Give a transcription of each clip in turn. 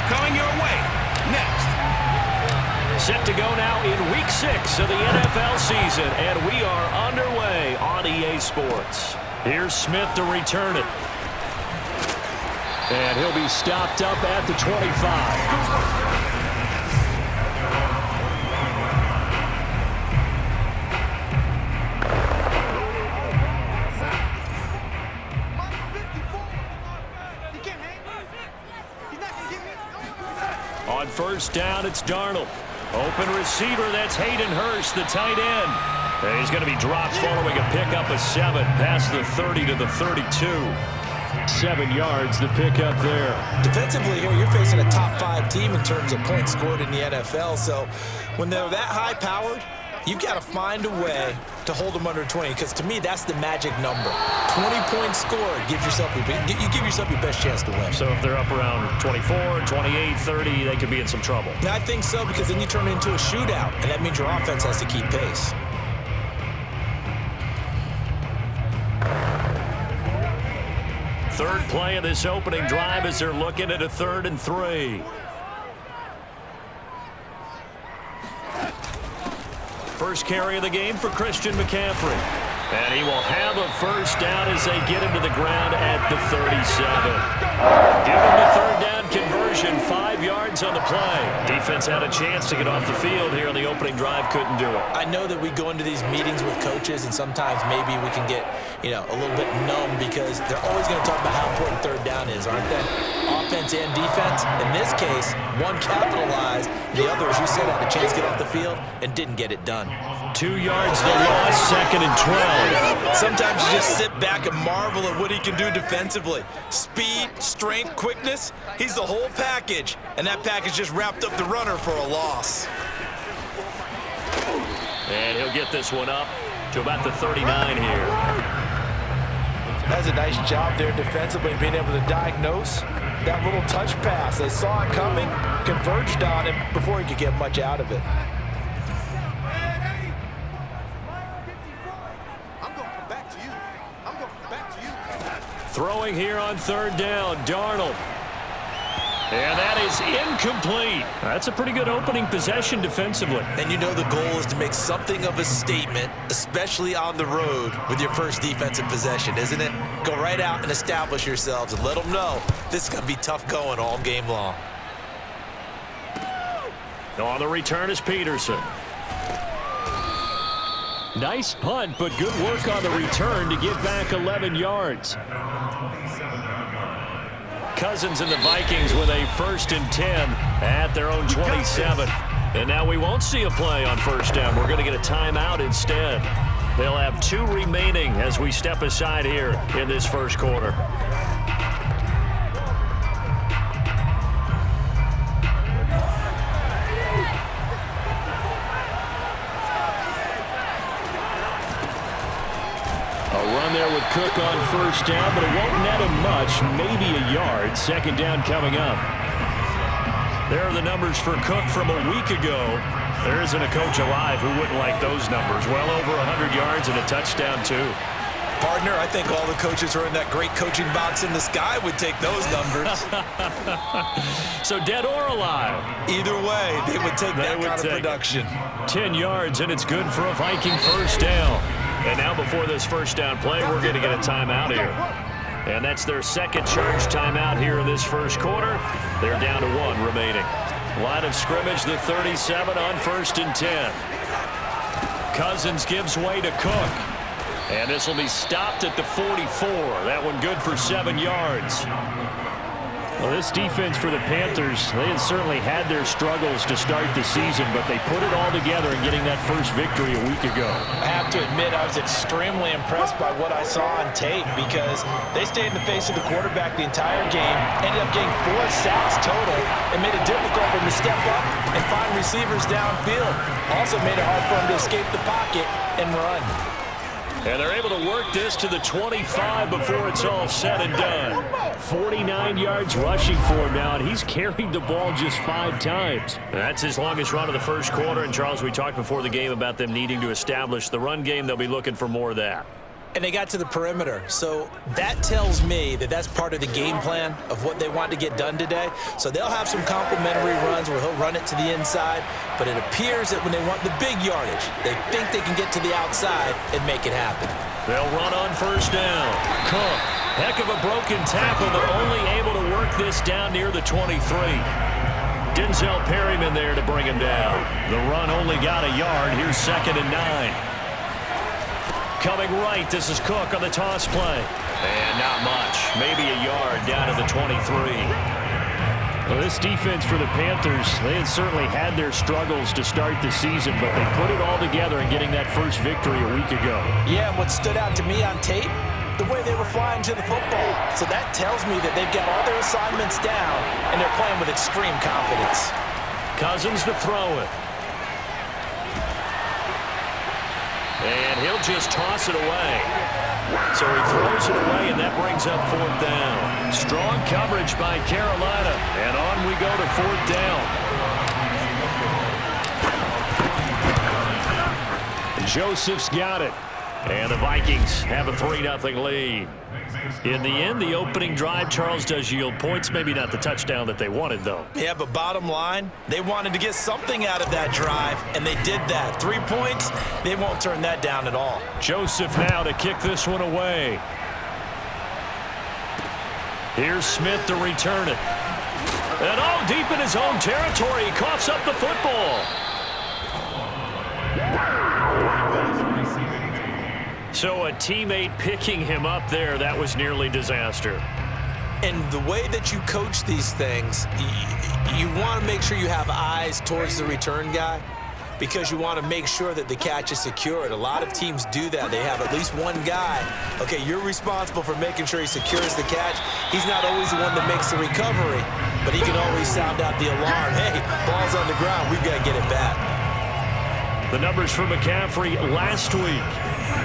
coming your way next. Set to go now in Week 6 of the NFL season, and we are underway on EA Sports. Here's Smith to return it. And he'll be stopped up at the 25. On first down, it's Darnold. Open receiver, that's Hayden Hurst, the tight end. And he's going to be dropped following a pickup of 7, past the 30 to the 32. 7 yards, the pickup there. Defensively here, you're facing a top 5 team in terms of points scored in the NFL. So when they're that high-powered, you've got to find a way to hold them under 20, because to me, that's the magic number. 20 points scored gives yourself you give yourself your best chance to win. So if they're up around 24, 28, 30, they could be in some trouble. Yeah, I think so, because then you turn it into a shootout, and that means your offense has to keep pace. Third play of this opening drive as they're looking at a 3rd and 3. First carry of the game for Christian McCaffrey. And he will have a first down as they get him to the ground at the 37. Give him the 3rd down conversion, 5 yards on the play. Defense had a chance to get off the field here on the opening drive, couldn't do it. I know that we go into these meetings with coaches, and sometimes maybe we can get, a little bit numb, because they're always going to talk about how important 3rd down is, aren't they? Offense and defense. In this case, one capitalized, the other, as you said, had a chance to get off the field and didn't get it done. 2 yards the loss, 2nd and 12. Sometimes you just sit back and marvel at what he can do defensively. Speed, strength, quickness, he's the whole package. And that package just wrapped up the runner for a loss. And he'll get this one up to about the 39 here. That's a nice job there defensively, being able to diagnose that little touch pass. They saw it coming, converged on him before he could get much out of it. Throwing here on 3rd down, Darnold. And that is incomplete. That's a pretty good opening possession defensively. And the goal is to make something of a statement, especially on the road with your first defensive possession, isn't it? Go right out and establish yourselves and let them know this is going to be tough going all game long. On the return is Peterson. Nice punt, but good work on the return to get back 11 yards. Cousins and the Vikings with a 1st and 10 at their own 27. And now we won't see a play on first down. We're going to get a timeout instead. They'll have 2 remaining as we step aside here in this first quarter. There with Cook on first down, but it won't net him much, maybe a yard. 2nd down coming up. There are the numbers for Cook from a week ago. There isn't a coach alive who wouldn't like those numbers. Well over 100 yards and a touchdown, too. Partner, I think all the coaches who are in that great coaching box in the sky would take those numbers. So dead or alive? Either way, they would take that kind of production. 10 yards, and it's good for a Viking first down. And now before this first down play, we're going to get a timeout here. And that's their 2nd charge timeout here in this first quarter. They're down to 1 remaining. Line of scrimmage, the 37 on 1st and 10. Cousins gives way to Cook. And this will be stopped at the 44. That one good for 7 yards. Well, this defense for the Panthers, they had certainly had their struggles to start the season, but they put it all together in getting that first victory a week ago. I have to admit, I was extremely impressed by what I saw on tape, because they stayed in the face of the quarterback the entire game, ended up getting 4 sacks total, and made it difficult for him to step up and find receivers downfield. Also made it hard for him to escape the pocket and run. And they're able to work this to the 25 before it's all said and done. 49 yards rushing for him now, and he's carried the ball just 5 times. That's his longest run of the first quarter. And, Charles, we talked before the game about them needing to establish the run game. They'll be looking for more of that. And they got to the perimeter. So that tells me that that's part of the game plan of what they want to get done today. So they'll have some complimentary runs where he'll run it to the inside. But it appears that when they want the big yardage, they think they can get to the outside and make it happen. They'll run on first down. Cook. Heck of a broken tackle, but only able to work this down near the 23. Denzel Perryman there to bring him down. The run only got a yard. Here's 2nd and 9. Coming right, this is Cook on the toss play. And not much. Maybe a yard down to the 23. Well, this defense for the Panthers, they had certainly had their struggles to start the season, but they put it all together in getting that first victory a week ago. Yeah, and what stood out to me on tape, the way they were flying to the football. So that tells me that they've got all their assignments down, and they're playing with extreme confidence. Cousins to throw it. And he'll just toss it away. So he throws it away, and that brings up 4th down. Strong coverage by Carolina. And on we go to 4th down. Joseph's got it. And the Vikings have a 3-0 lead. In the end, the opening drive, Charles, does yield points. Maybe not the touchdown that they wanted, though. Yeah, but bottom line, they wanted to get something out of that drive, and they did that. 3 points, they won't turn that down at all. Joseph now to kick this one away. Here's Smith to return it. And all deep in his own territory, he coughs up the football. So a teammate picking him up there, that was nearly disaster. And the way that you coach these things, you want to make sure you have eyes towards the return guy because you want to make sure that the catch is secured. A lot of teams do that. They have at least one guy. Okay, you're responsible for making sure he secures the catch. He's not always the one that makes the recovery, but he can always sound out the alarm. Hey, ball's on the ground. We've got to get it back. The numbers for McCaffrey last week.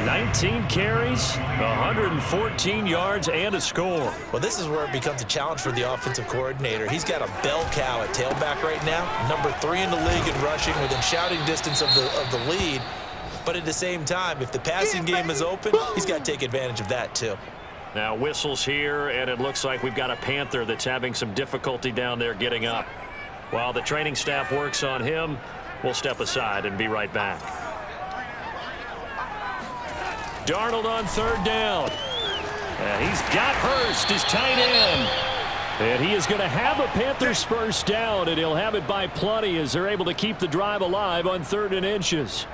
19 carries, 114 yards, and a score. Well, this is where it becomes a challenge for the offensive coordinator. He's got a bell cow at tailback right now, number 3 in the league in rushing, within shouting distance of the lead. But at the same time, if the passing game is open, he's got to take advantage of that too. Now whistles here, and it looks like we've got a Panther that's having some difficulty down there getting up. While the training staff works on him, we'll step aside and be right back. Darnold on 3rd down. And he's got Hurst, his tight end. And he is going to have a Panthers first down, and he'll have it by plenty as they're able to keep the drive alive on 3rd and inches.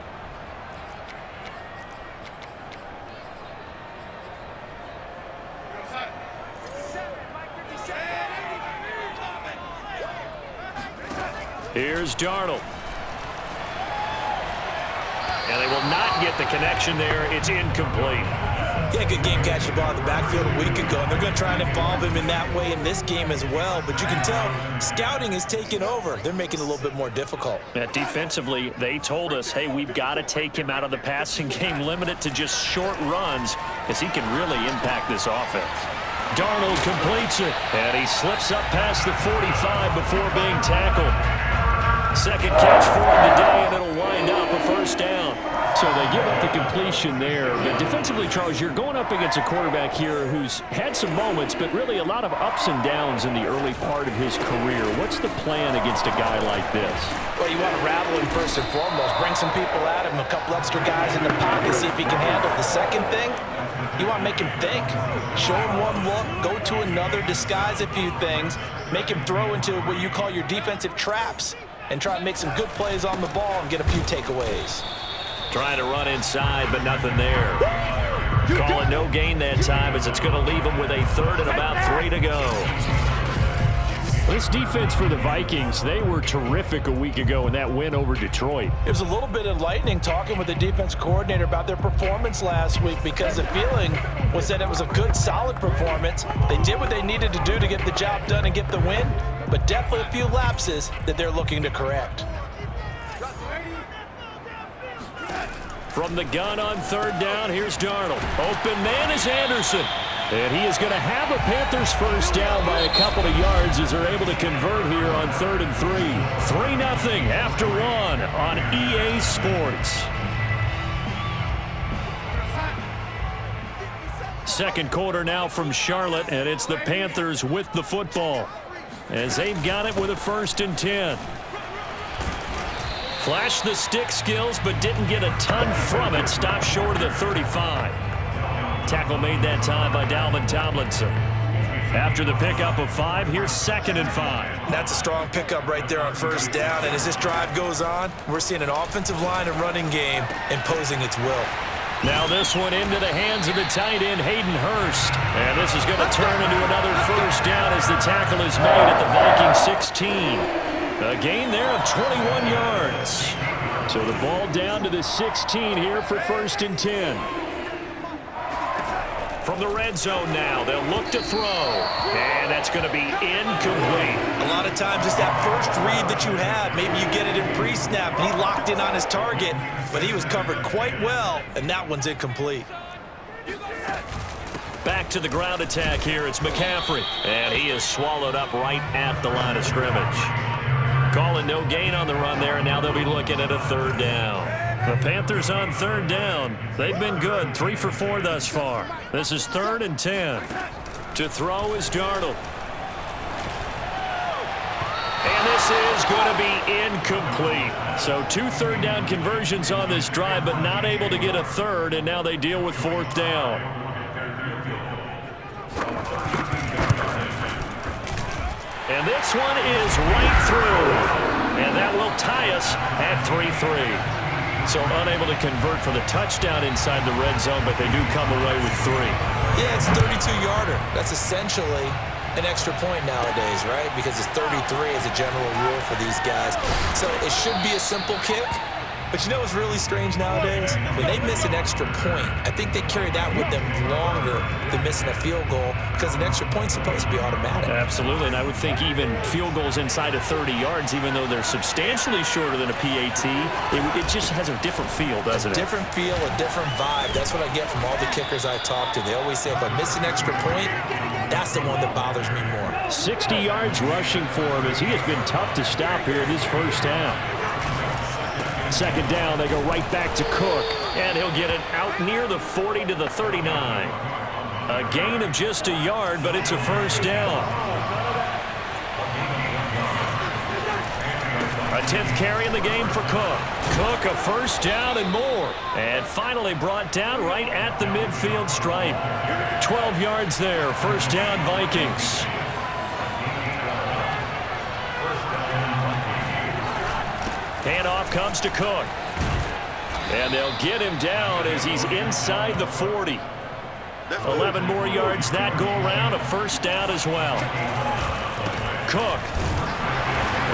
Here's Darnold. And they will not get the connection there. It's incomplete. Yeah, good game catching the ball in the backfield a week ago, and they're going to try and involve him in that way in this game as well. But you can tell scouting is taking over. They're making it a little bit more difficult. Defensively, they told us, hey, we've got to take him out of the passing game, limit it to just short runs, because he can really impact this offense. Darnold completes it, and he slips up past the 45 before being tackled. Second catch for him today, and it'll wind up a first down. So they give up the completion there. But defensively, Charles, you're going up against a quarterback here who's had some moments, but really a lot of ups and downs in the early part of his career. What's the plan against a guy like this? Well, you want to rattle him first and foremost. Bring some people at him, a couple extra guys in the pocket, see if he can handle it. The second thing, you want to make him think. Show him one look, go to another, disguise a few things, make him throw into what you call your defensive traps, and try and make some good plays on the ball and get a few takeaways. Trying to run inside, but nothing there. Call it no gain that time as it's going to leave him with a 3rd and about 3 to go. This defense for the Vikings, they were terrific a week ago in that win over Detroit. It was a little bit enlightening talking with the defense coordinator about their performance last week because the feeling was that it was a good, solid performance. They did what they needed to do to get the job done and get the win, but definitely a few lapses that they're looking to correct. From the gun on 3rd down, here's Darnold. Open man is Anderson. And he is going to have a Panthers first down by a couple of yards as they're able to convert here on 3rd and 3. 3-0 after 1 on EA Sports. Second quarter now from Charlotte, and it's the Panthers with the football as they've got it with a 1st and 10. Flashed the stick skills, but didn't get a ton from it. Stopped short of the 35. Tackle made that time by Dalvin Tomlinson. After the pickup of 5, here's 2nd and 5. That's a strong pickup right there on 1st down. And as this drive goes on, we're seeing an offensive line and running game imposing its will. Now this one into the hands of the tight end, Hayden Hurst. And this is going to turn into another 1st down as the tackle is made at the Vikings 16. A gain there of 21 yards. So the ball down to the 16 here for 1st and 10. From the red zone now, they'll look to throw. And that's going to be incomplete. A lot of times it's that first read that you have. Maybe you get it in pre-snap, and he locked in on his target, but he was covered quite well, and that one's incomplete. Back to the ground attack here. It's McCaffrey. And he is swallowed up right at the line of scrimmage. Calling no gain on the run there, and now they'll be looking at a 3rd down. The Panthers on 3rd down. They've been good, 3 for 4 thus far. This is 3rd and 10. To throw is Darnold. And this is going to be incomplete. So 2 3rd down conversions on this drive, but not able to get a 3rd, and now they deal with 4th down. And this one is right through. And that will tie us at 3-3. So unable to convert for the touchdown inside the red zone, but they do come away with 3. Yeah, it's a 32-yarder. That's essentially an extra point nowadays, right? Because it's 33 as a general rule for these guys. So it should be a simple kick. But you know what's really strange nowadays? When they miss an extra point, I think they carry that with them longer than missing a field goal because an extra point's supposed to be automatic. Absolutely, and I would think even field goals inside of 30 yards, even though they're substantially shorter than a PAT, it just has a different feel, doesn't it? A different feel, a different vibe. That's what I get from all the kickers I talk to. They always say if I miss an extra point, that's the one that bothers me more. 60 yards rushing for him as he has been tough to stop here in his 1st down. 2nd down, they go right back to Cook, and he'll get it out near the 40 to the 39. A gain of just a yard, but it's a 1st down. A 10th carry in the game for Cook. Cook, a 1st down and more. And finally brought down right at the midfield stripe. 12 yards there, 1st down Vikings. Handoff comes to Cook. And they'll get him down as he's inside the 40. 11 more yards that go around, a 1st down as well. Cook.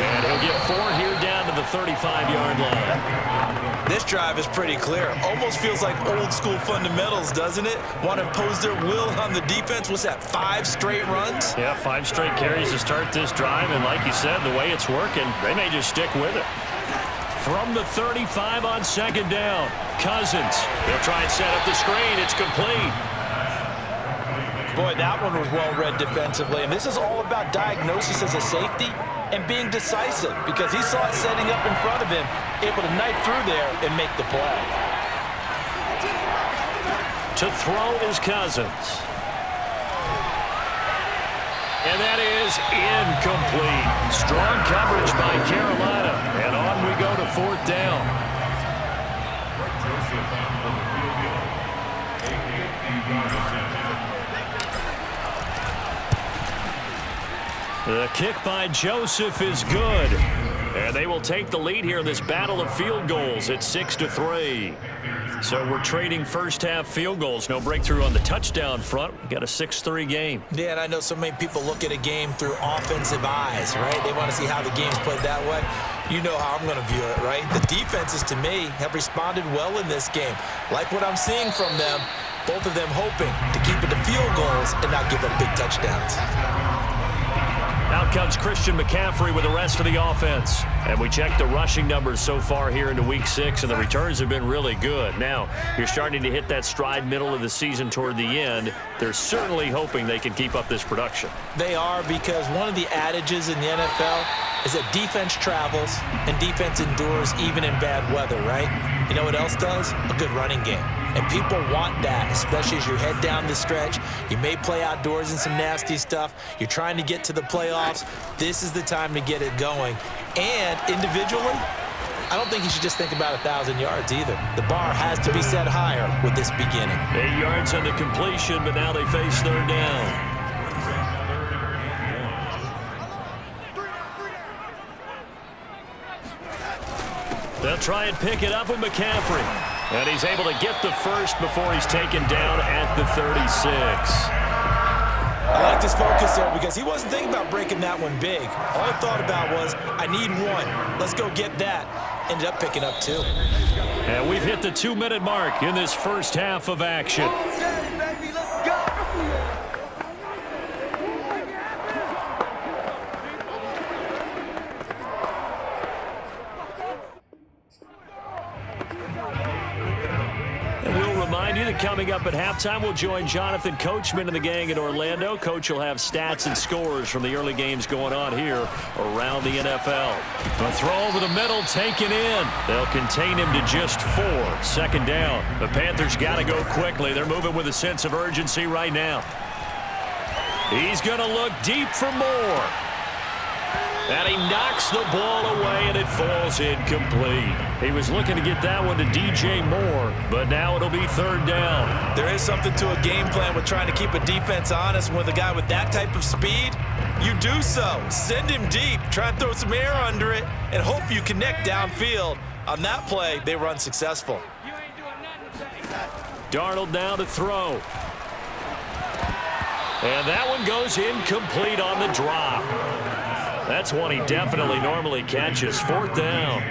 And he'll get 4 here down to the 35-yard line. This drive is pretty clear. Almost feels like old school fundamentals, doesn't it? Want to impose their will on the defense. What's that, 5 straight runs? Yeah, 5 straight carries to start this drive. And like you said, the way it's working, they may just stick with it. From the 35 on 2nd down, Cousins. They'll try and set up the screen. It's complete. Boy, that one was well read defensively. And this is all about diagnosis as a safety and being decisive because he saw it setting up in front of him, able to knife through there and make the play. To throw is Cousins. And that is incomplete. Strong coverage by Carolina. And on we go to 4th down. The kick by Joseph is good. And they will take the lead here in this battle of field goals at 6-3. So we're trading 1st half field goals. No breakthrough on the touchdown front. We got a 6-3 game. Yeah, and I know so many people look at a game through offensive eyes, right? They want to see how the game's played that way. You know how I'm going to view it, right? The defenses, to me, have responded well in this game. Like what I'm seeing from them, both of them hoping to keep it to field goals and not give up big touchdowns. Out comes Christian McCaffrey with the rest of the offense. And we checked the rushing numbers so far here into Week 6, and the returns have been really good. Now, you're starting to hit that stride middle of the season toward the end. They're certainly hoping they can keep up this production. They are, because one of the adages in the NFL is that defense travels and defense endures even in bad weather, right? You know what else does? A good running game. And people want that, especially as you head down the stretch. You may play outdoors in some nasty stuff. You're trying to get to the playoffs. This is the time to get it going. And individually, I don't think you should just think about 1,000 yards either. The bar has to be set higher with this beginning. 8 yards on the completion, but now they face third down. They'll try and pick it up with McCaffrey. And he's able to get the first before he's taken down at the 36. I liked his focus there because he wasn't thinking about breaking that one big. All he thought about was, I need one. Let's go get that. Ended up picking up 2. And we've hit the 2-minute mark in this first half of action. Coming up at halftime, we'll join Jonathan Coachman and the gang in Orlando. Coach will have stats and scores from the early games going on here around the NFL. A throw over the middle, taken in. They'll contain him to just 4. Second down. The Panthers got to go quickly. They're moving with a sense of urgency right now. He's going to look deep for more. And he knocks the ball away, and it falls incomplete. He was looking to get that one to DJ Moore, but now it'll be third down. There is something to a game plan with trying to keep a defense honest. With a guy with that type of speed, you do so. Send him deep, try and throw some air under it, and hope you connect downfield. On that play, they were unsuccessful. Darnold now to throw. And that one goes incomplete on the drop. That's one he definitely normally catches. Fourth down.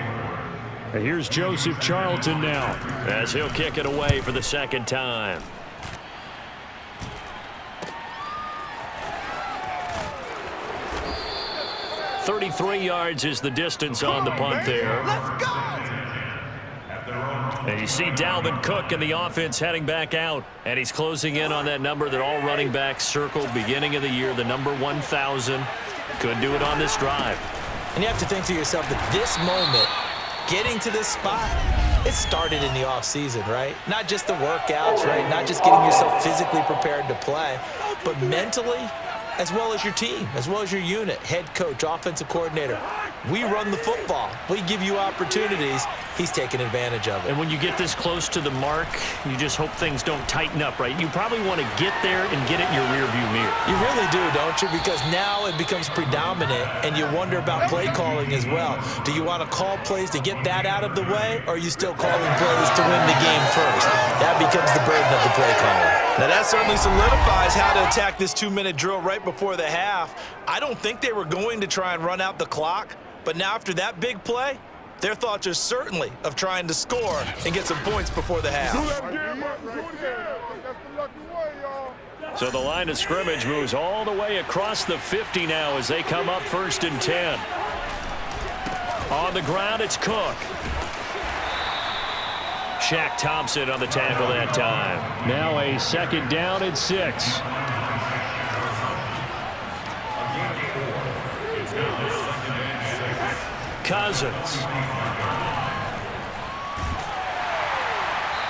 And here's Joseph Charlton now as he'll kick it away for the second time. .33 yards is the distance on the punt there. Let's go! And you see Dalvin Cook and the offense heading back out. And he's closing in on that number that all running backs circled beginning of the year, the number 1,000. Could do it on this drive. And you have to think to yourself that this moment, getting to this spot, it started in the offseason, right? Not just the workouts, right? Not just getting yourself physically prepared to play, but mentally, as well as your team, as well as your unit, head coach, offensive coordinator. We run the football. We give you opportunities. He's taking advantage of it. And when you get this close to the mark, you just hope things don't tighten up, right? You probably want to get there and get it in your rearview mirror. You really do, don't you? Because now it becomes predominant, and you wonder about play calling as well. Do you want to call plays to get that out of the way, or are you still calling plays to win the game first? That becomes the burden of the play caller. Now that certainly solidifies how to attack this 2-minute drill right before the half. I don't think they were going to try and run out the clock, but now after that big play, their thoughts are certainly of trying to score and get some points before the half. So the line of scrimmage moves all the way across the 50 now as they come up 1st and 10. On the ground, it's Cook. Shaq Thompson on the tackle that time. Now a 2nd down and 6. Cousins.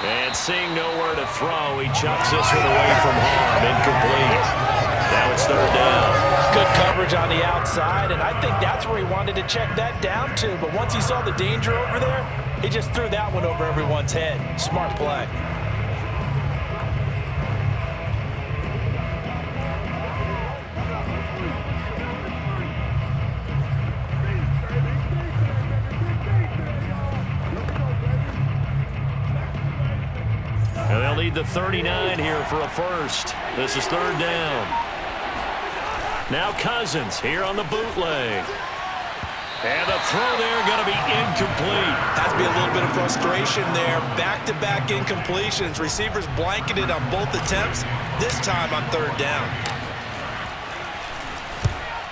And seeing nowhere to throw, he chucks this one away from harm. Incomplete. Now it's third down. Good coverage on the outside, and I think that's where he wanted to check that down to. But once he saw the danger over there, he just threw that one over everyone's head. Smart play. And they'll need the 39 here for a first. This is third down. Now Cousins here on the bootleg. And the throw there going to be incomplete. Has to be a little bit of frustration there. Back-to-back incompletions. Receivers blanketed on both attempts, this time on third down.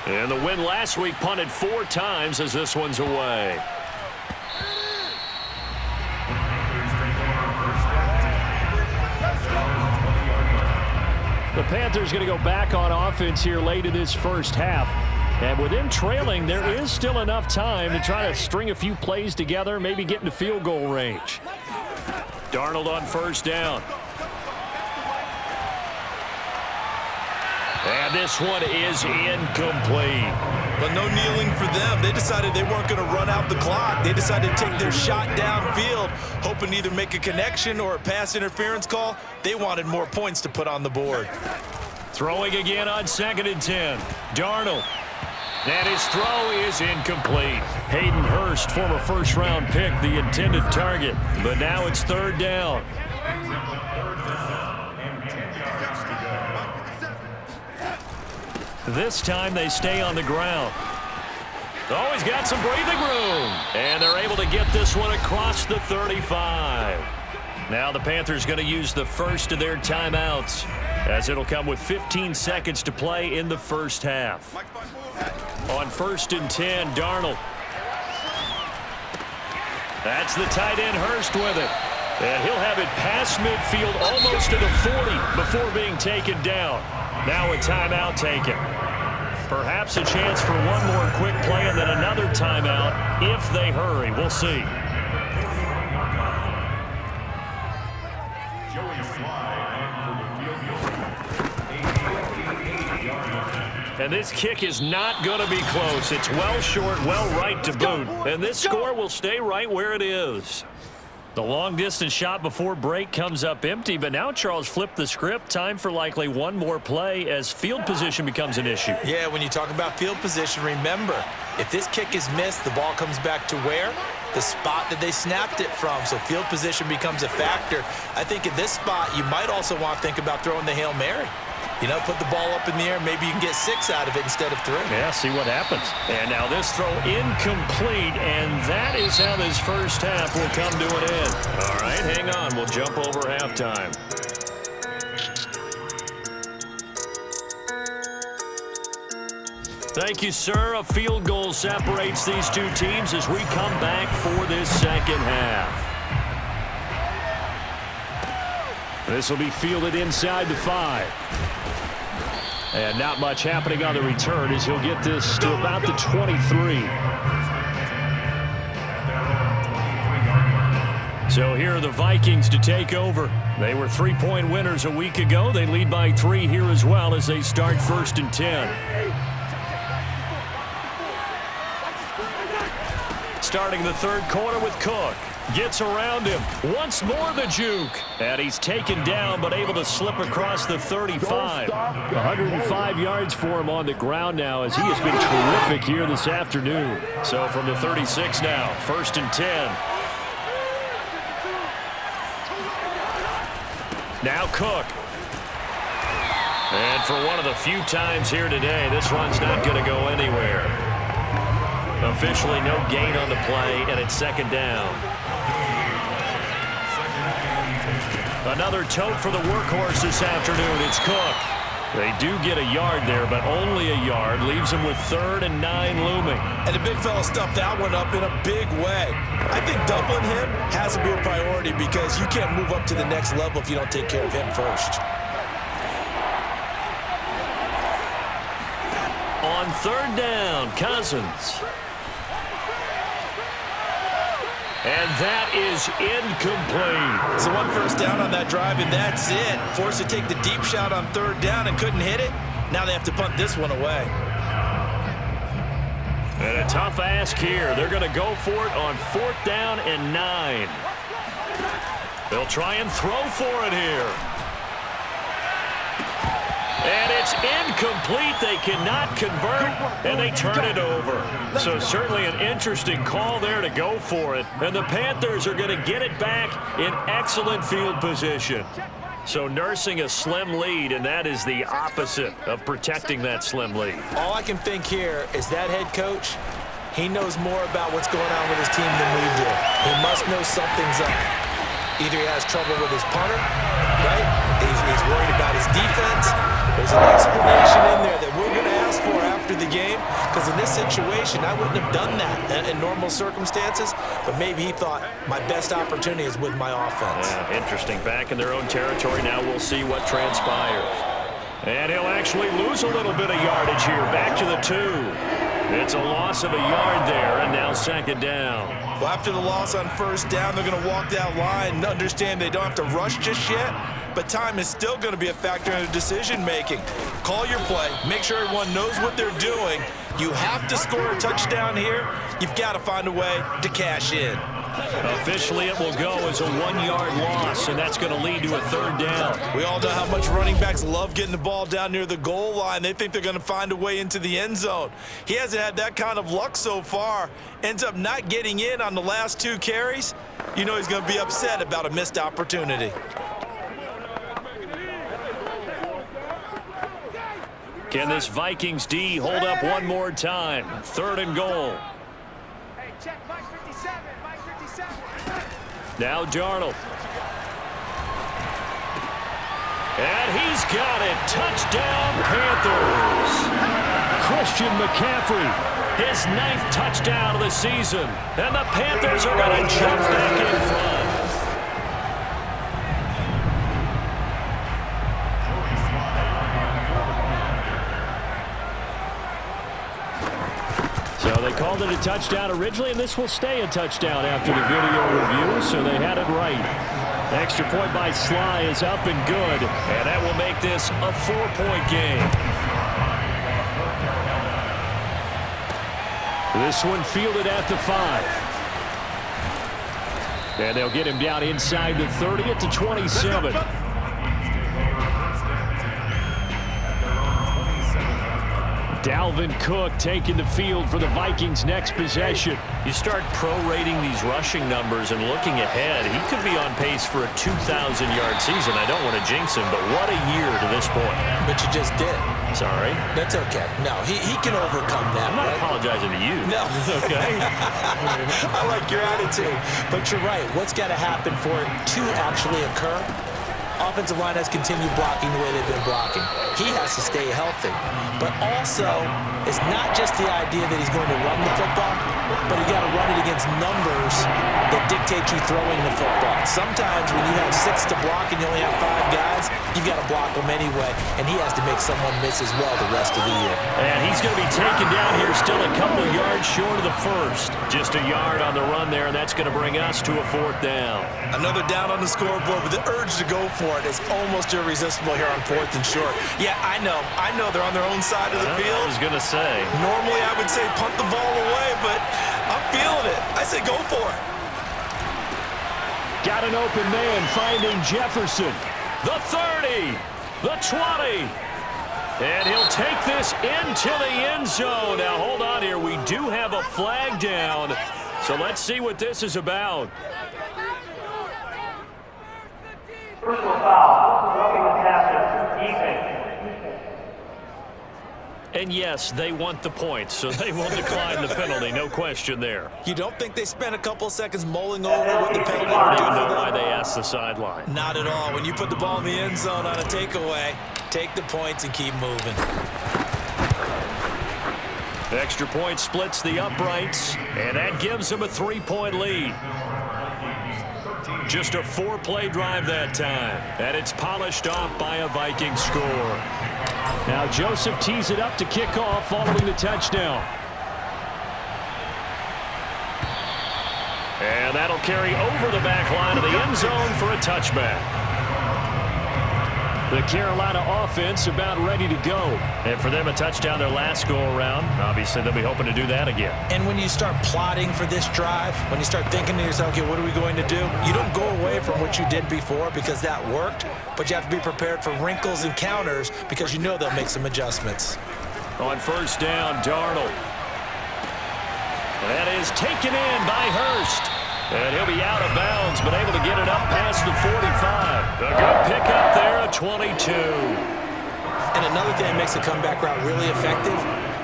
And the win last week punted 4 times as this one's away. The Panthers going to go back on offense here late in this first half. And with them trailing, there is still enough time to try to string a few plays together, maybe get into field goal range. Darnold on first down. And this one is incomplete. But no kneeling for them. They decided they weren't going to run out the clock. They decided to take their shot downfield, hoping to either make a connection or a pass interference call. They wanted more points to put on the board. Throwing again on 2nd and 10. Darnold. And his throw is incomplete. Hayden Hurst, former first-round pick, the intended target. But now it's 3rd down. This time they stay on the ground. Oh, he's got some breathing room. And they're able to get this one across the 35. Now the Panthers going to use the first of their timeouts, as it'll come with 15 seconds to play in the first half. On 1st and 10, Darnold. That's the tight end Hurst with it. And he'll have it past midfield almost to the 40 before being taken down. Now a timeout taken. Perhaps a chance for one more quick play and then another timeout if they hurry. We'll see. And this kick is not going to be close. It's well short, well right to boot. And this score will stay right where it is. The long-distance shot before break comes up empty, but now Charles flipped the script. Time for likely one more play as field position becomes an issue. Yeah, when you talk about field position, remember, if this kick is missed, the ball comes back to where? The spot that they snapped it from. So field position becomes a factor. I think at this spot, you might also want to think about throwing the Hail Mary. You know, put the ball up in the air. Maybe you can get 6 out of it instead of 3. Yeah, see what happens. And now this throw incomplete, and that is how this first half will come to an end. All right, hang on. We'll jump over halftime. Thank you, sir. A field goal separates these two teams as we come back for this second half. This will be fielded inside the 5. And not much happening on the return as he'll get this to about the 23. So here are the Vikings to take over. They were 3-point winners a week ago. They lead by 3 here as well as they start 1st and 10. Starting the 3rd quarter with Cook. Gets around him. Once more the juke. And he's taken down but able to slip across the 35. 105 yards for him on the ground now as he has been terrific here this afternoon. So from the 36 now, 1st and 10. Now Cook. And for one of the few times here today, this run's not going to go anywhere. Officially no gain on the play, and it's 2nd down. Another tote for the workhorse this afternoon. It's Cook. They do get a yard there, but only a yard. Leaves them with 3rd and 9 looming. And the big fella stuffed that one up in a big way. I think doubling him has to be a priority because you can't move up to the next level if you don't take care of him first. On 3rd down, Cousins. And that is incomplete. So 1 first down on that drive, and that's it. Forced to take the deep shot on 3rd down and couldn't hit it. Now they have to punt this one away. And a tough ask here. They're going to go for it on 4th down and 9. They'll try and throw for it here. And it's incomplete. They cannot convert, and they turn it over. So certainly an interesting call there to go for it. And the Panthers are going to get it back in excellent field position. So nursing a slim lead, and that is the opposite of protecting that slim lead. All I can think here is that head coach, he knows more about what's going on with his team than we do. He must know something's up. Either he has trouble with his punter, right? He's worried about his defense. There's an explanation in there that we're going to ask for after the game, because in this situation, I wouldn't have done that in normal circumstances, but maybe he thought my best opportunity is with my offense. Yeah, interesting. Back in their own territory now, we'll see what transpires. And he'll actually lose a little bit of yardage here. Back to the 2. It's a loss of a yard there, and now second down. Well, after the loss on first down, they're going to walk that line and understand they don't have to rush just yet, but time is still going to be a factor in the decision-making. Call your play. Make sure everyone knows what they're doing. You have to score a touchdown here. You've got to find a way to cash in. Officially, it will go as a 1-yard loss, and that's going to lead to a third down. We all know how much running backs love getting the ball down near the goal line. They think they're going to find a way into the end zone. He hasn't had that kind of luck so far. Ends up not getting in on the last 2 carries. You know he's going to be upset about a missed opportunity. Can this Vikings D hold up one more time? 3rd and goal. Now Darnold. And he's got it. Touchdown, Panthers. Christian McCaffrey. His 9th touchdown of the season. And the Panthers are going to jump back in front. So they called it a touchdown originally, and this will stay a touchdown after the video review, so they had it right. Extra point by Sly is up and good, and that will make this a 4-point game. This one fielded at the 5. And they'll get him down inside the 30 at the 27. Dalvin Cook taking the field for the Vikings' next possession. You start prorating these rushing numbers and looking ahead, he could be on pace for a 2,000-yard season. I don't want to jinx him, but what a year to this point. But you just did. Sorry? That's okay. No, he can overcome that. I'm not apologizing to you. No. Okay? I like your attitude. But you're right. What's got to happen for it to actually occur? Offensive line has continued blocking the way they've been blocking. He has to stay healthy. But also, it's not just the idea that he's going to run the football, but you got to run it against numbers that dictate you throwing the football. Sometimes when you have 6 to block and you only have 5 guys, you've got to block them anyway, and he has to make someone miss as well the rest of the year. And he's going to be taken down here still a couple yards short of the first. Just a yard on the run there, and that's going to bring us to a 4th down. Another down on the scoreboard, but the urge to go for it is almost irresistible here on 4th and short. Yeah, I know they're on their own side of the field. I was going to say. Normally I would say punt the ball away, but I'm feeling it. I say go for it. Got an open man finding Jefferson. The 30, the 20. And he'll take this into the end zone. Now, hold on here. We do have a flag down. So let's see what this is about. Personal foul, roughing the passer, defense. And yes, they want the points, so they will decline the penalty. No question there. You don't think they spent a couple seconds mulling over what the penalty I would do don't know for why them? they asked the sideline. Not at all. When you put the ball in the end zone on a takeaway, take the points and keep moving. Extra point splits the uprights, and that gives them a 3-point lead. Just a 4-play drive that time, and it's polished off by a Viking score. Now Joseph tees it up to kick off following the touchdown. And that'll carry over the back line of the end zone for a touchback. The Carolina offense about ready to go. And for them, a touchdown their last go-around. Obviously, they'll be hoping to do that again. And when you start plotting for this drive, when you start thinking to yourself, okay, what are we going to do? You don't go away from what you did before because that worked, but you have to be prepared for wrinkles and counters because you know they'll make some adjustments. On first down, Darnold. That is taken in by Hurst. And he'll be out of bounds, but able to get it up past the 45. A good pickup there, a 22. And another thing that makes the comeback route really effective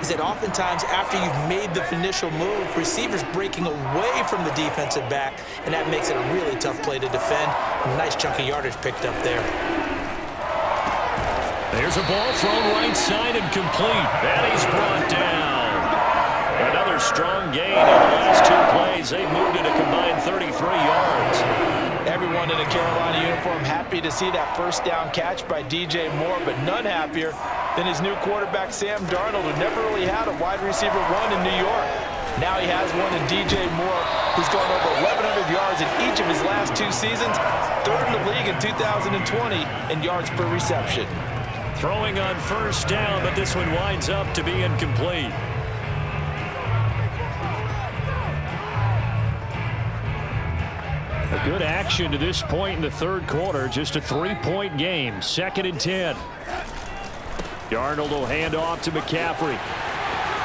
is that oftentimes after you've made the initial move, receivers breaking away from the defensive back, and that makes it a really tough play to defend. A nice chunk of yardage picked up there. There's a ball thrown right side and complete. And he's brought down. Another strong gain in the last 2 plays. They moved it a combined 33 yards. Everyone in a Carolina uniform happy to see that first down catch by DJ Moore, but none happier than his new quarterback, Sam Darnold, who never really had a wide receiver one in New York. Now he has one in DJ Moore, who's gone over 1,100 yards in each of his last 2 seasons, third in the league in 2020 in yards per reception. Throwing on first down, but this one winds up to be incomplete. A good action to this point in the third quarter. Just a 3-point game. 2nd and 10. Darnold will hand off to McCaffrey.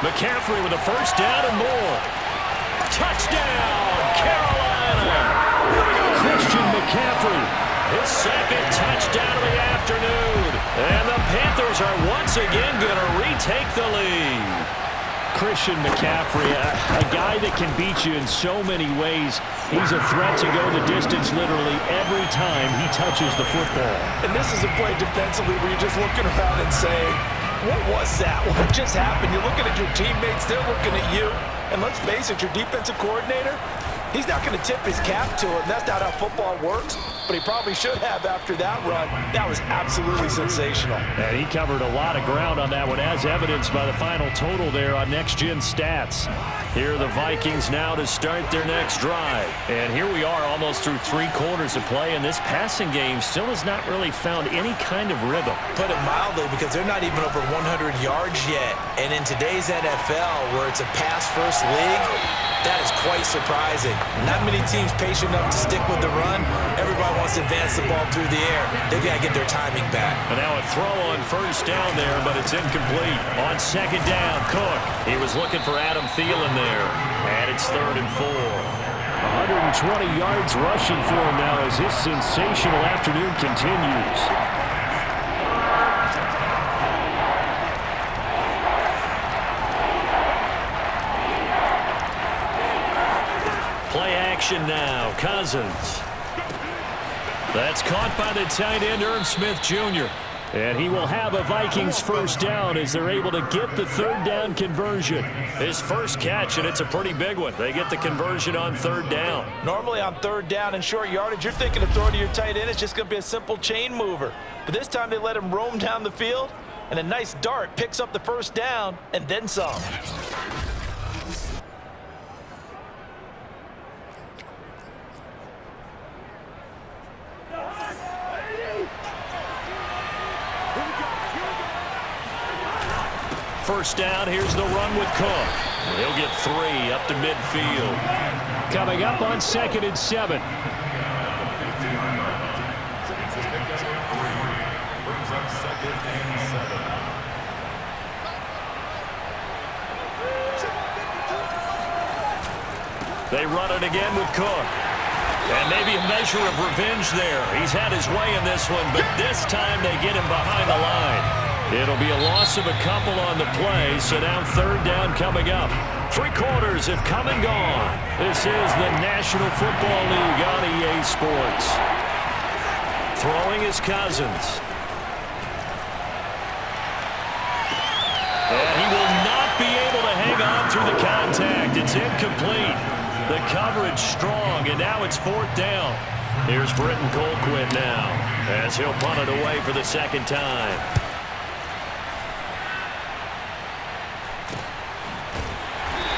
McCaffrey with a first down and more. Touchdown, Carolina! Christian McCaffrey, his 2nd touchdown of the afternoon. And the Panthers are once again going to retake the lead. Christian McCaffrey, a guy that can beat you in so many ways. He's a threat to go the distance literally every time he touches the football. And this is a play defensively where you're just looking around and saying, what was that? What just happened? You're looking at your teammates, they're looking at you. And let's face it, your defensive coordinator, he's not going to tip his cap to it. That's not how football works, but he probably should have after that run. That was absolutely sensational. And he covered a lot of ground on that one, as evidenced by the final total there on Next Gen Stats. Here are the Vikings now to start their next drive. And here we are almost through 3 quarters of play, and this passing game still has not really found any kind of rhythm. Put it mildly, because they're not even over 100 yards yet. And in today's NFL, where it's a pass-first league, that is quite surprising. Not many teams patient enough to stick with the run. Everybody wants to advance the ball through the air. They've got to get their timing back. And now a throw on first down there, but it's incomplete. On 2nd down, Cook. He was looking for Adam Thielen there. And it's 3rd and 4. 120 yards rushing for him now as his sensational afternoon continues. Play action now. Cousins. That's caught by the tight end, Irv Smith Jr. And he will have a Vikings first down as they're able to get the 3rd down conversion. His first catch, and it's a pretty big one. They get the conversion on 3rd down. Normally on 3rd down and short yardage, you're thinking of throwing to your tight end. It's just going to be a simple chain mover. But this time they let him roam down the field, and a nice dart picks up the first down and then some. First down, here's the run with Cook. He'll get 3 up to midfield. Coming up on 2nd and 7. They run it again with Cook. And maybe a measure of revenge there. He's had his way in this one, but this time they get him behind the line. It'll be a loss of a couple on the play, so now 3rd down coming up. 3 quarters have come and gone. This is the National Football League on EA Sports. Throwing is Cousins. And he will not be able to hang on through the contact. It's incomplete. The coverage strong, and now it's 4th down. Here's Britton Colquitt now, as he'll punt it away for the 2nd time.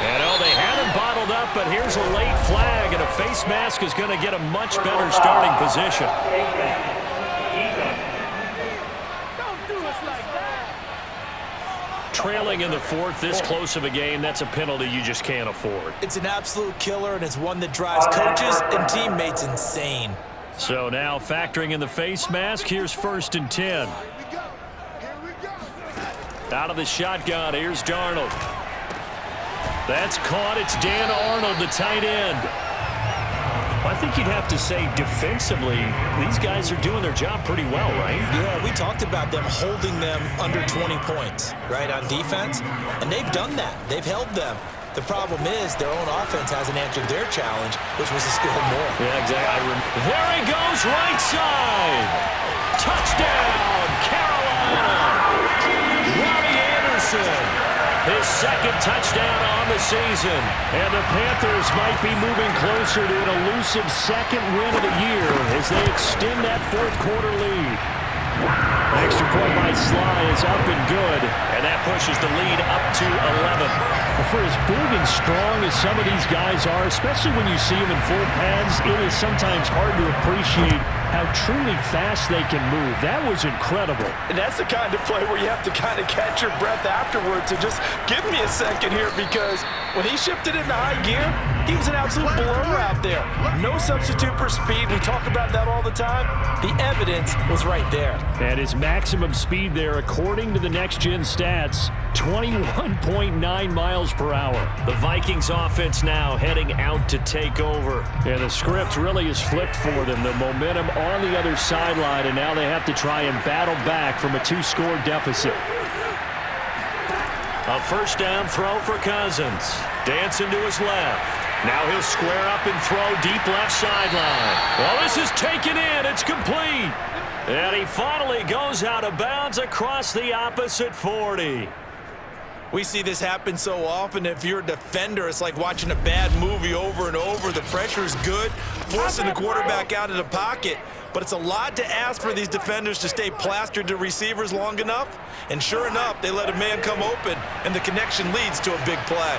And they had him bottled up, but here's a late flag, and a face mask is going to get a much better starting position. Trailing in the 4th, this close of a game, that's a penalty you just can't afford. It's an absolute killer, and it's one that drives coaches and teammates insane. So now factoring in the face mask, here's 1st and 10. Out of the shotgun, here's Darnold. That's caught. It's Dan Arnold, the tight end. I think you'd have to say defensively, these guys are doing their job pretty well, right? Yeah, we talked about them holding them under 20 points, right, on defense. And they've done that. They've held them. The problem is their own offense hasn't answered their challenge, which was to score more. Yeah, exactly. There he goes, right side. Touchdown, Carolina. Robbie Anderson. His 2nd touchdown on the season. And the Panthers might be moving closer to an elusive 2nd win of the year as they extend that 4th quarter lead. Extra point by Sly is up and good. And that pushes the lead up to 11. Well, for as big and strong as some of these guys are, especially when you see them in full pads, it is sometimes hard to appreciate how truly fast they can move. That was incredible. And that's the kind of play where you have to kind of catch your breath afterwards and just give me a second here, because when he shifted into high gear, he was an absolute blower out there. No substitute for speed. We talk about that all the time. The evidence was right there. And his maximum speed there, according to the next-gen stats, 21.9 miles per hour. The Vikings offense now heading out to take over. And the script really is flipped for them. The momentum on the other sideline, and now they have to try and battle back from a 2-score deficit. A first down throw for Cousins. Dancing to his left. Now he'll square up and throw deep left sideline. Well, this is taken in. It's complete. And he finally goes out of bounds across the opposite 40. We see this happen so often. If you're a defender, it's like watching a bad movie over and over. The pressure is good, forcing the quarterback out of the pocket. But it's a lot to ask for these defenders to stay plastered to receivers long enough. And sure enough, they let a man come open, and the connection leads to a big play.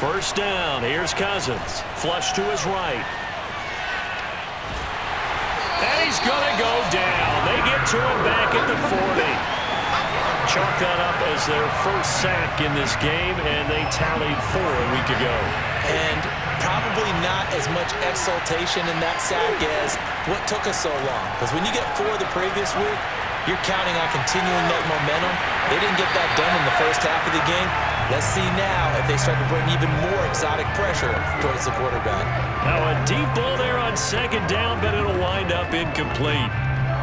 First down. Here's Cousins. Flush to his right. And he's going to go down. They get to him back at the 40. Chalk that up as their first sack in this game, and they tallied 4 a week ago. And probably not as much exultation in that sack as what took us so long. Because when you get 4 the previous week, you're counting on continuing that momentum. They didn't get that done in the first half of the game. Let's see now if they start to bring even more exotic pressure towards the quarterback. Now a deep ball there on second down, but it'll wind up incomplete.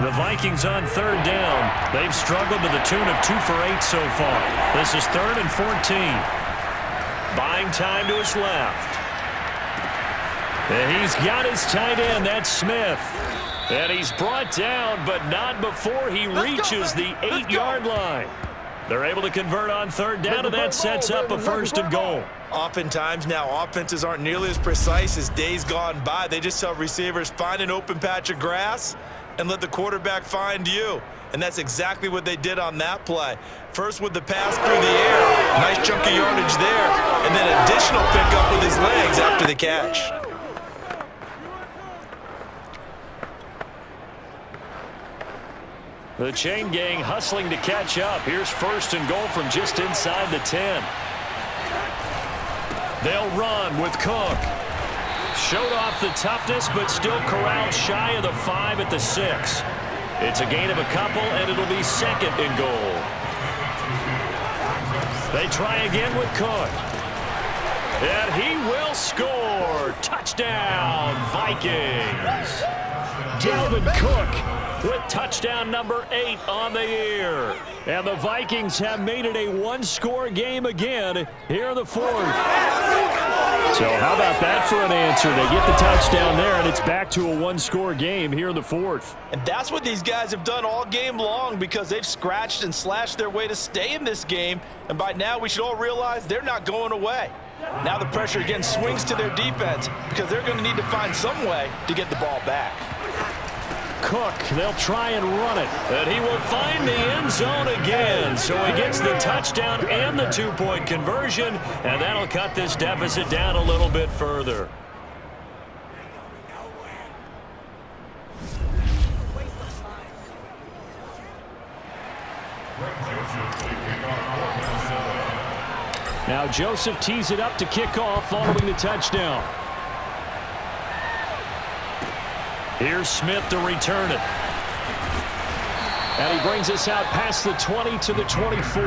The Vikings on third down. They've struggled to the tune of 2 for 8 so far. This is 3rd and 14. Buying time to his left. And he's got his tight end. That's Smith. And he's brought down, but not before he reaches the 8-yard line. They're able to convert on third down, and that sets up a 1st and goal. Oftentimes now, offenses aren't nearly as precise as days gone by. They just tell receivers, find an open patch of grass and let the quarterback find you. And that's exactly what they did on that play. First with the pass through the air. Nice chunk of yardage there. And then additional pickup with his legs after the catch. The chain gang hustling to catch up. Here's 1st and goal from just inside the 10. They'll run with Cook. Showed off the toughness, but still corralled shy of the 5 at the 6. It's a gain of a couple, and it'll be 2nd and goal. They try again with Cook. And he will score. Touchdown, Vikings. Dalvin Cook with touchdown number 8 on the year. And the Vikings have made it a 1-score game again here in the 4th. So how about that for an answer? They get the touchdown there, and it's back to a 1-score game here in the 4th. And that's what these guys have done all game long, because they've scratched and slashed their way to stay in this game. And by now, we should all realize they're not going away. Now the pressure again swings to their defense, because they're going to need to find some way to get the ball back. Cook, they'll try and run it. And he will find the end zone again. So he gets the touchdown and the 2-point conversion, and that'll cut this deficit down a little bit further. Now Joseph tees it up to kick off following the touchdown. Here's Smith to return it. And he brings us out past the 20 to the 24.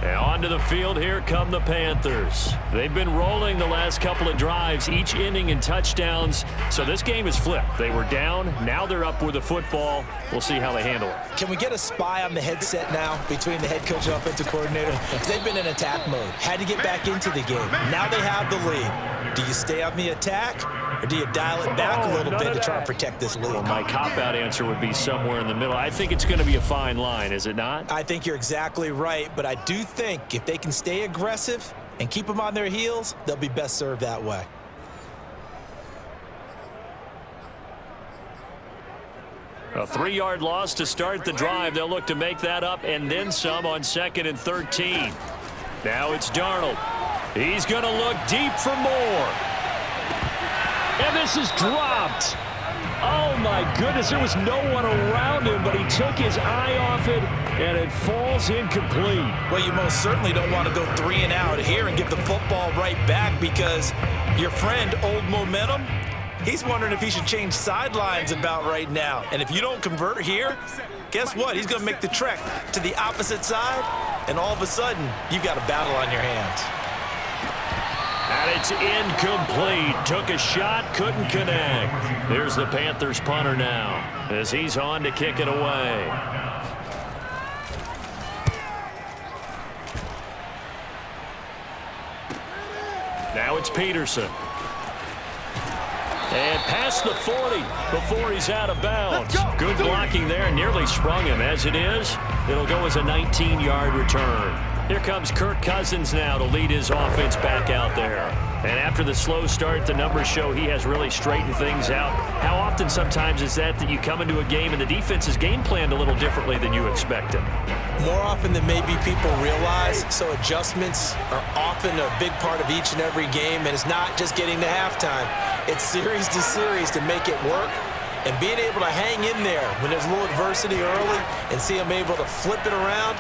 And onto the field, here come the Panthers. They've been rolling the last couple of drives, each inning in touchdowns. So this game is flipped. They were down, now they're up with the football. We'll see how they handle it. Can we get a spy on the headset now between the head coach and offensive coordinator? Because they've been in attack mode. Had to get back into the game. Now they have the lead. Do you stay on the attack, or do you dial it back a little bit to try and protect this lead? Well, my cop-out answer would be somewhere in the middle. I think it's going to be a fine line, is it not? I think you're exactly right, but I do think if they can stay aggressive and keep them on their heels, they'll be best served that way. A 3-yard loss to start the drive. They'll look to make that up and then some on 2nd and 13. Now it's Darnold. He's going to look deep for more. And this is dropped. Oh, my goodness. There was no one around him, but he took his eye off it, and it falls incomplete. Well, you most certainly don't want to go 3 and out here and give the football right back because your friend, Old Momentum, he's wondering if he should change sidelines about right now. And if you don't convert here, guess what? He's going to make the trek to the opposite side, and all of a sudden, you've got a battle on your hands. And it's incomplete. Took a shot, couldn't connect. Here's the Panthers punter now as he's on to kick it away. Now it's Peterson. And past the 40 before he's out of bounds. Good blocking there, nearly sprung him. As it is, it'll go as a 19-yard return. Here comes Kirk Cousins now to lead his offense back out there. And after the slow start, the numbers show he has really straightened things out. How often sometimes is that you come into a game and the defense is game planned a little differently than you expected? More often than maybe people realize, so adjustments are often a big part of each and every game, and it's not just getting to halftime. It's series to series to make it work, and being able to hang in there when there's a little adversity early and see them able to flip it around,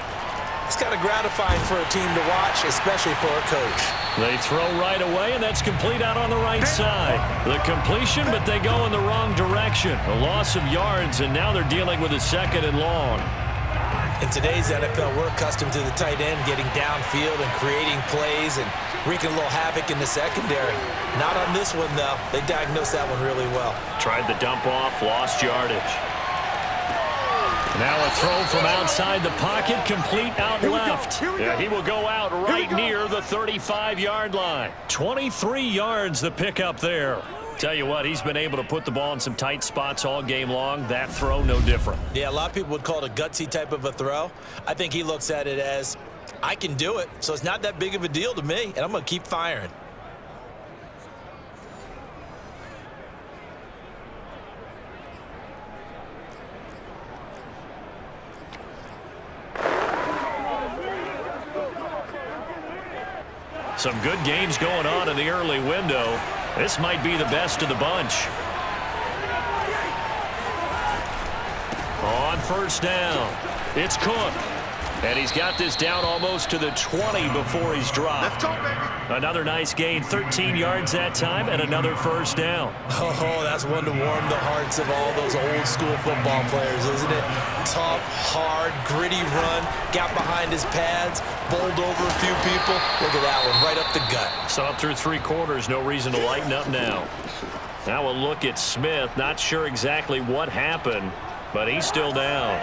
it's kind of gratifying for a team to watch, especially for a coach. They throw right away, and that's complete out on the right side. The completion, but they go in the wrong direction. A loss of yards, and now they're dealing with a 2nd and long. In today's NFL, we're accustomed to the tight end getting downfield and creating plays and wreaking a little havoc in the secondary. Not on this one, though. They diagnosed that one really well. Tried the dump off, lost yardage. Now a throw from outside the pocket, complete out left. Yeah, he will go out right near the 35-yard line. 23 yards the pickup there. Tell you what, he's been able to put the ball in some tight spots all game long. That throw, no different. Yeah, a lot of people would call it a gutsy type of a throw. I think he looks at it as, I can do it, so it's not that big of a deal to me, and I'm going to keep firing. Some good games going on in the early window. This might be the best of the bunch. On 1st down, it's Cook. And he's got this down almost to the 20 before he's dropped. Another nice gain, 13 yards that time, and another 1st down. Oh, that's one to warm the hearts of all those old school football players, isn't it? Tough, hard, gritty run, got behind his pads, bowled over a few people. Look at that one, right up the gut. Saw it through 3 quarters, no reason to lighten up now. Now a look at Smith, not sure exactly what happened, but he's still down.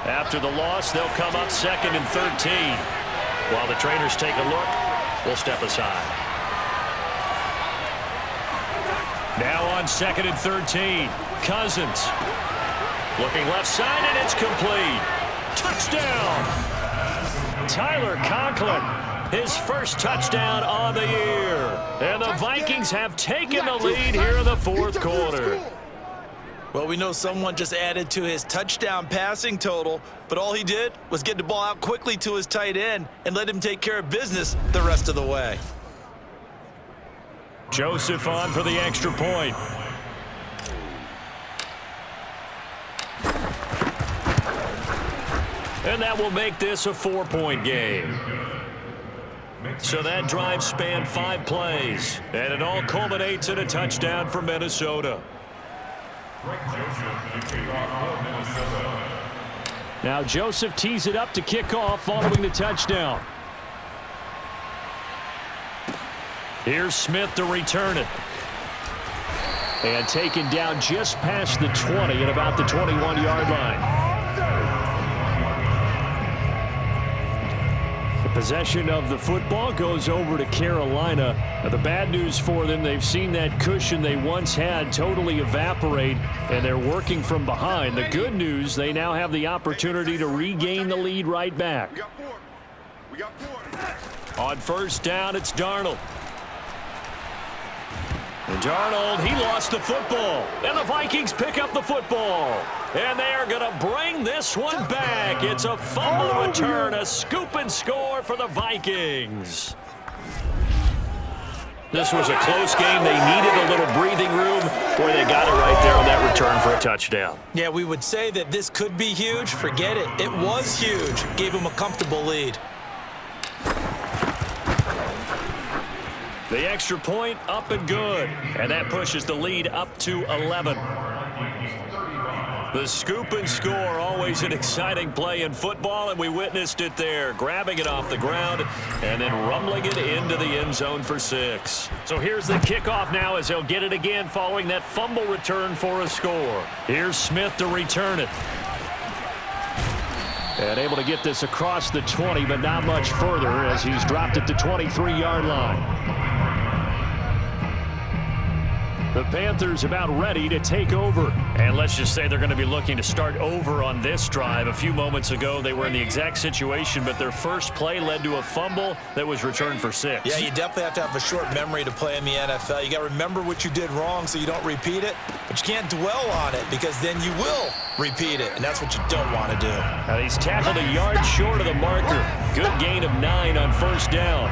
After the loss, they'll come up 2nd and 13. While the trainers take a look, we'll step aside. Now on 2nd and 13, Cousins. Looking left side, and it's complete. Touchdown! Tyler Conklin, his first touchdown on the year. And the Vikings have taken the lead here in the 4th quarter. Well, we know someone just added to his touchdown passing total, but all he did was get the ball out quickly to his tight end and let him take care of business the rest of the way. Joseph on for the extra point. And that will make this a 4-point game. So that drive spanned 5 plays, and it all culminates in a touchdown for Minnesota. Now Joseph tees it up to kick off following the touchdown. Here's Smith to return it. And taken down just past the 20 at about the 21-yard line. Possession of the football goes over to Carolina. Now, the bad news for them, they've seen that cushion they once had totally evaporate, and they're working from behind. The good news, they now have the opportunity to regain the lead right back. On 1st down, it's Darnold. And Darnold, he lost the football, and the Vikings pick up the football. And they are going to bring this one back. It's a fumble return, a scoop and score for the Vikings. This was a close game. They needed a little breathing room. Boy, they got it right there on that return for a touchdown. Yeah, we would say that this could be huge. Forget it. It was huge. Gave them a comfortable lead. The extra point up and good. And that pushes the lead up to 11. The scoop and score, always an exciting play in football, and we witnessed it there, grabbing it off the ground and then rumbling it into the end zone for 6. So here's the kickoff now as they'll get it again following that fumble return for a score. Here's Smith to return it. And able to get this across the 20, but not much further as he's dropped it to 23-yard line. The Panthers about ready to take over. And let's just say they're going to be looking to start over on this drive. A few moments ago, they were in the exact situation, but their first play led to a fumble that was returned for 6. Yeah, you definitely have to have a short memory to play in the NFL. You got to remember what you did wrong so you don't repeat it, but you can't dwell on it because then you will repeat it, and that's what you don't want to do. Now he's tackled a yard short of the marker. Good gain of 9 on first down.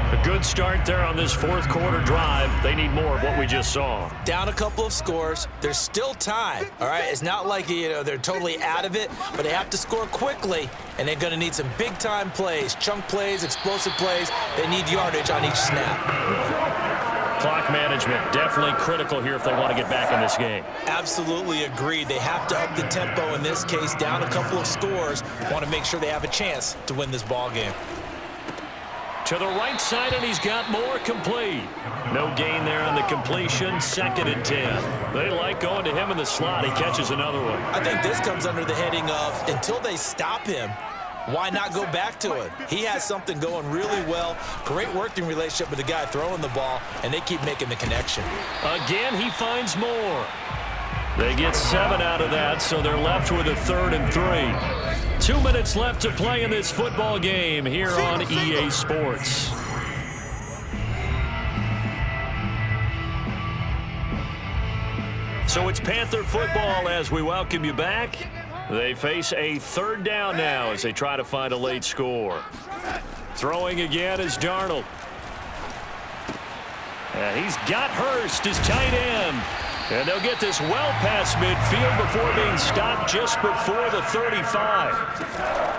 A good start there on this fourth quarter drive. They need more of what we just saw. Down a couple of scores. There's still time, all right? It's not like, they're totally out of it, but they have to score quickly, and they're going to need some big-time plays, chunk plays, explosive plays. They need yardage on each snap. Clock management, definitely critical here if they want to get back in this game. Absolutely agreed. They have to up the tempo in this case, down a couple of scores. Want to make sure they have a chance to win this ball game. To the right side, and he's got more complete. No gain there on the completion. 2nd and 10. They like going to him in the slot. He catches another one. I think this comes under the heading of until they stop him, why not go back to it? He has something going really well. Great working relationship with the guy throwing the ball, and they keep making the connection. Again, he finds more. They get 7 out of that, so they're left with a 3rd and 3. 2 minutes left to play in this football game here on EA Sports. So it's Panther football as we welcome you back. They face a 3rd down now as they try to find a late score. Throwing again is Darnold. And he's got Hurst, his tight end. And they'll get this well past midfield before being stopped just before the 35.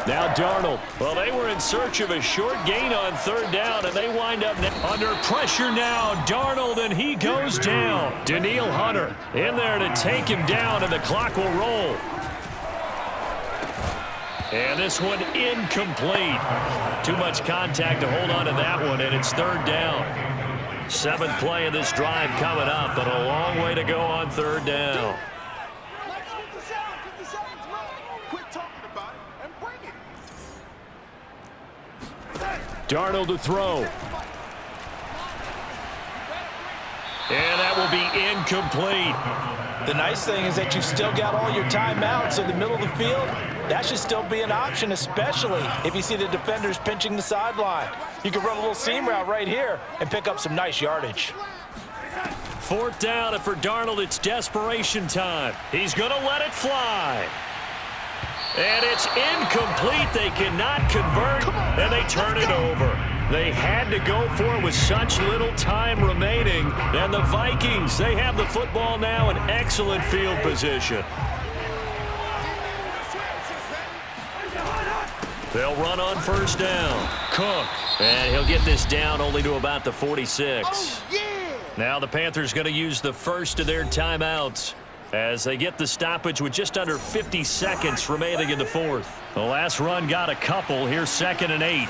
Now Darnold. Well, they were in search of a short gain on 3rd down, and they wind up under pressure now. Darnold, and he goes down. Danielle Hunter in there to take him down, and the clock will roll. And this one incomplete. Too much contact to hold on to that one, and it's 3rd down. 7th play of this drive coming up, but a long way to go on 3rd down. Darnold to throw. And that will be incomplete. The nice thing is that you've still got all your timeouts in the middle of the field. That should still be an option, especially if you see the defenders pinching the sideline. You can run a little seam route right here and pick up some nice yardage. 4th down, and for Darnold, it's desperation time. He's going to let it fly. And it's incomplete. They cannot convert, and they turn it over. They had to go for it with such little time remaining. And the Vikings, they have the football now in excellent field position. They'll run on 1st down. Cook. And he'll get this down only to about the 46. Now the Panthers going to use the first of their timeouts as they get the stoppage with just under 50 seconds remaining in the 4th. The last run got a couple. Here's 2nd and 8.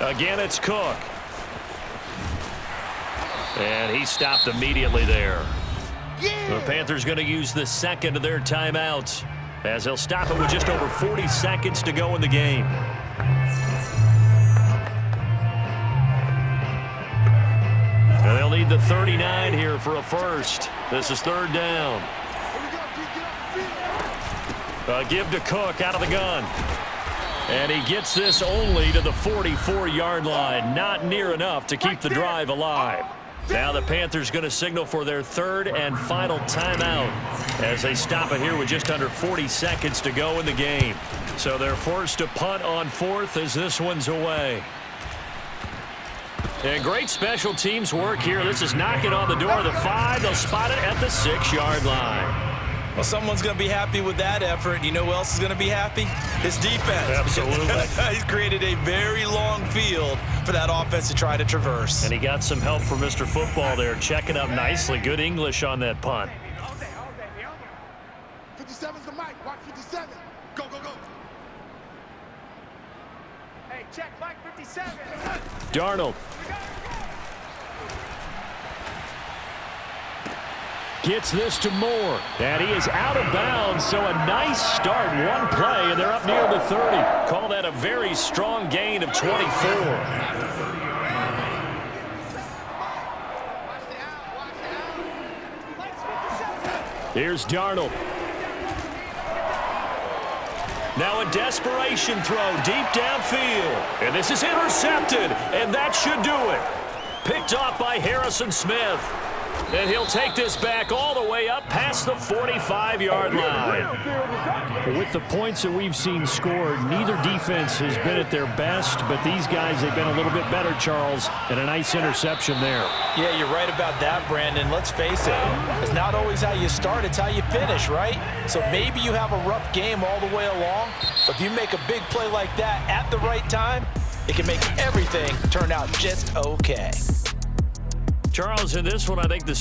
Again, it's Cook. And he stopped immediately there. The Panthers going to use the 2nd of their timeouts as they'll stop it with just over 40 seconds to go in the game. And they'll need the 39 here for a first. This is 3rd down. Give to Cook out of the gun. And he gets this only to the 44-yard line. Not near enough to keep the drive alive. Now the Panthers going to signal for their third and final timeout as they stop it here with just under 40 seconds to go in the game. So they're forced to punt on fourth as this one's away. And great special teams work here. This is knocking on the door of the 5. They'll spot it at the 6-yard line. Well, someone's going to be happy with that effort. You know who else is going to be happy? His defense. Absolutely. He's created a very long field for that offense to try to traverse. And he got some help from Mr. Football there, checking up nicely. Good English on that punt. 57's the mic. Watch 57. Go, go, go. Hey, check Mike 57. Darnold. Gets this to Moore. And he is out of bounds, so a nice start. One play, and they're up near the 30. Call that a very strong gain of 24. Here's Darnold. Now a desperation throw deep downfield. And this is intercepted, and that should do it. Picked off by Harrison Smith. And he'll take this back all the way up past the 45-yard line. With the points that we've seen scored, neither defense has been at their best, but these guys have been a little bit better, Charles, and a nice interception there. Yeah, you're right about that, Brandon. Let's face it. It's not always how you start, it's how you finish, right? So maybe you have a rough game all the way along, but if you make a big play like that at the right time, it can make everything turn out just okay. Charles, in this one, I think the